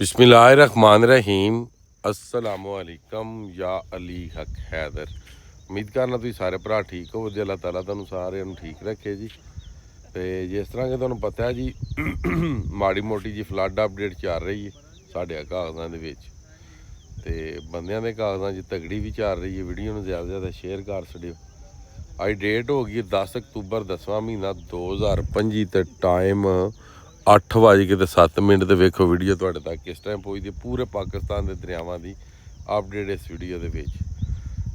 बिस्मिल्लाहिर्रहमानिर्रहीम अस्सलामुअलैकुम या अली हक हैदर। उम्मीद करना तुम सारे भरा ठीक हो जी। अल्लाह ताला तुहानू सारे ठीक रखे जी। तो जिस तरह कि तुहानू पता है जी माड़ी मोटी जी फ्लड अपडेट चल रही है साढ़े कागज़ों के विच ते बंदियां दे कागज़ां च तगड़ी भी चल रही है। वीडियो में ज़्यादा से ज़्यादा शेयर कर छड़ियो। अज डेट हो गई 10 अक्तूबर 10वां महीना 2025 ते टाइम 8:07 ते वेखो वीडियो तुहाडे तक किस टाइम पहुँचती पूरे पाकिस्तान के दरियावां की अपडेट इस वीडियो के विच।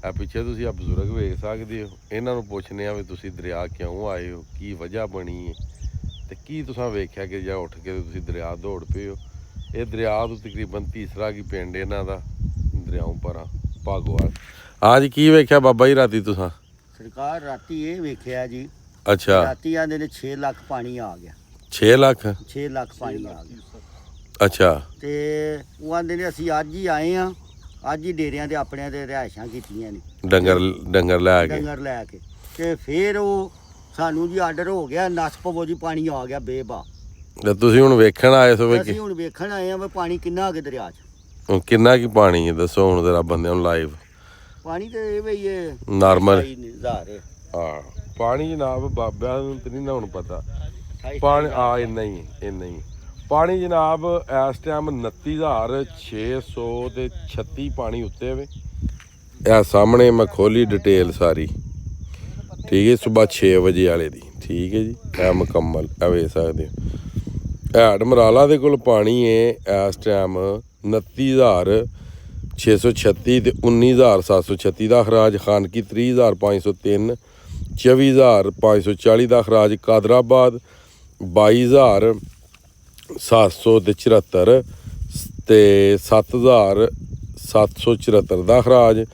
पिछे तुसीं आ बजुर्ग वेख सकते हो। इन्हां नूं पुछने आ भी तुसीं दरिया क्यों आए हो, की वजह बनी है ते की तुसां वेख्या कि जां उठ के तुसीं दरिया दौड़ पे हो। ये दरिया तो तकरीबन तीसरा की पिंड इन्हां दा दरियाओं परा भागोवाल। आज की वेख्या बाबा जी राती तुसां? सरकार राती ये वेख्या जी। अच्छा राती आंदे ने 6 लाख पानी आ गया। 6 लाख 6 लाख पानी आ गया। अच्छा ते वो आंदे ने असीं अज ही आए हाँ, अज ही डेरियां ते अपने ते रिहायशां कीतियां ने डंगर लैके ते फिर वो सानू जी आर्डर हो गया नस पवो जी पानी आ गया बेबा। ते तुसीं हुण वेखण आए सो वे असीं हुण वेखण आए हाँ भी पानी किन्ना अगे दरिया च किन्ना की पानी है दसो हुण जरा बंदे नूं लाइव पानी ते ये भई ये नॉर्मल है। हाँ पानी जनाब बाबा ते नहीं ना हुण पता पानी इन्ना ही पानी जनाब इस टाइम 29,636 पानी उत्ते वे। सामने मैं खोली डिटेल सारी ठीक है सुबह 6 बजे वाले दी ठीक है जी। है मुकम्मल वे सकते हो। हैड मराला दे कोल पानी है इस टाइम 29,636 ते 19,736 का खराज। खानकी 30,503 24,540 का खराज। कादराबाद 22,774 ते 7,774 का खराज।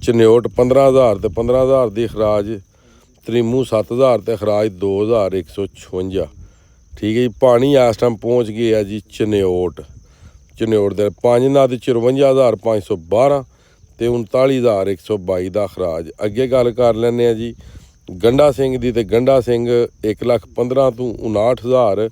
चन्योट 15,000 ते 15,000 की खराज। त्रिमू 7,000 ते खराज 2,156 ठीक है जी। पानी इस टाइम पहुँच गया जी चन्योट दे 5 नाद 54,512 ते 39,122 का खराज। अगे गल कर लैने जी गंडा सिंह दी ते गंडा सिंह 1,15,000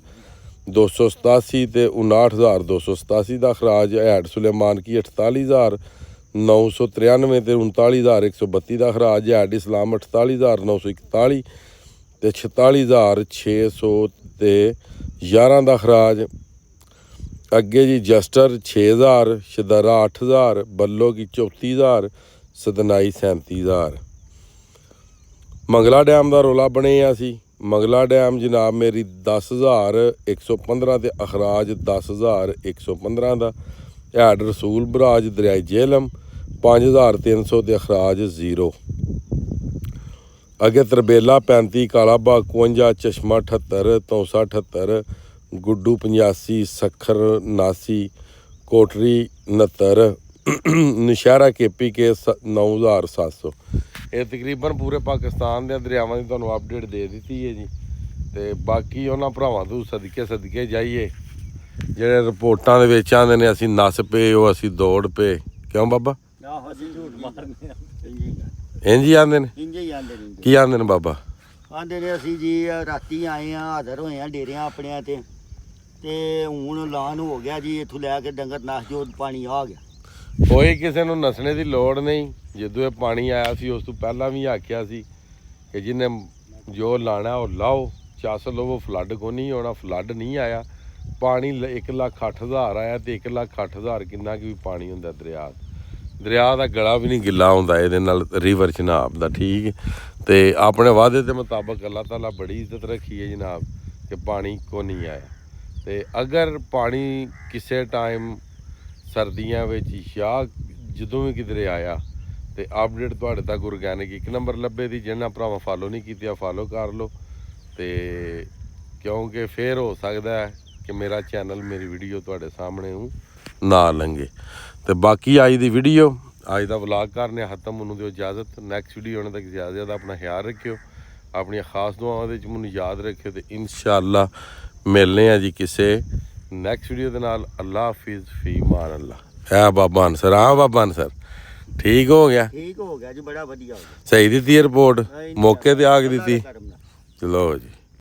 तो 59,287 ते 59,287 का खराज। हैड सुलेमान की 48,993 ते 39,132 का खराज। हैड इस्लाम 48,941 ते 46,600 ते 11 का खराज। अगे जी जस्टर 6,000 शदरा 8,000 बल्लो की 34,000 सदनाई 37,000। मंगला डैम का रौला बने सी। मंगला डैम जनाब मेरी 10,115 ते अखराज 10,115 का। हैड रसूल बराज दरियाई जेहलम 5,300 ते अखराज 0। अगे तरबेला 35 कालाबाग 51 चश्मा 78 तौसा 78 गुड्डू 85 सखर 79 कोटरी 69 नशहरा केपी के 9,700। ये तकरीबन पूरे पाकिस्तान के दरियावां की तुहानू अपडेट दे दी है जी। तो बाकी उन्होंने भरावां तू सदके जाइए जेह्ड़े रिपोर्टां दे विच आंदे ने असीं नस पे हो असीं दौड़ पे क्यों बाबा इंज ही आंदे ने की आंदे ने बाबा? आंदे ने असीं जी राती आए हाँ हाज़र होए हाँ डेरियां अपने ते हुण ऐलान हो गया जी इत्थों लैके डंगर नस जो पानी आ गया। कोई किसी नूं नसने की लोड़ नहीं। जदों ये पानी आया सी उस तो पहला भी आख्या सी कि जिन्हें जो लाना वो लाओ चस लवो फ्लड को नहीं होना। फ्लड नहीं आया। पानी 1,08,000 आया तो 1,08,000 किन्ना कि भी पानी होंदा दरिया का गला भी नहीं गिला होंदा ये रिवर चनाब का ठीक है। तो अपने वादे के मुताबिक अल्लाह ताला बड़ी इज्जत रखी है जनाब कि पानी को नहीं आया। तो अगर पानी किसी टाइम सर्दियों में या जदों भी किधरे आया तो अपडेट तुहाडे तक ऑर्गेनिक 1 नंबर लभे दी। जिन्हां भरावां फॉलो नहीं किया फॉलो कर लो तो क्योंकि फिर हो सकता है कि मेरा चैनल मेरी वीडियो तुहाडे सामने ना लंघे। तो बाकी अज दी वीडियो अज दा व्लॉग करने खत्म। मैनूं दिओ इजाजत। नैक्सट वीडियो आने तक ज़्यादा ज़्यादा अपना ख्याल रखियो। अपनी खास दुआवां दे विच मैनूं याद रखियो तो इंशाअल्लाह मिलने जी किसी नैक्सट वीडियो के नाल। अल्लाह हाफिज़ फी मान अल्लाह। है बाबा अनसर हाँ बाबा अनसर ठीक हो गया जी बड़ा वधिया हो गया। सही दी रिपोर्ट मौके ते आ के दी चलो जी।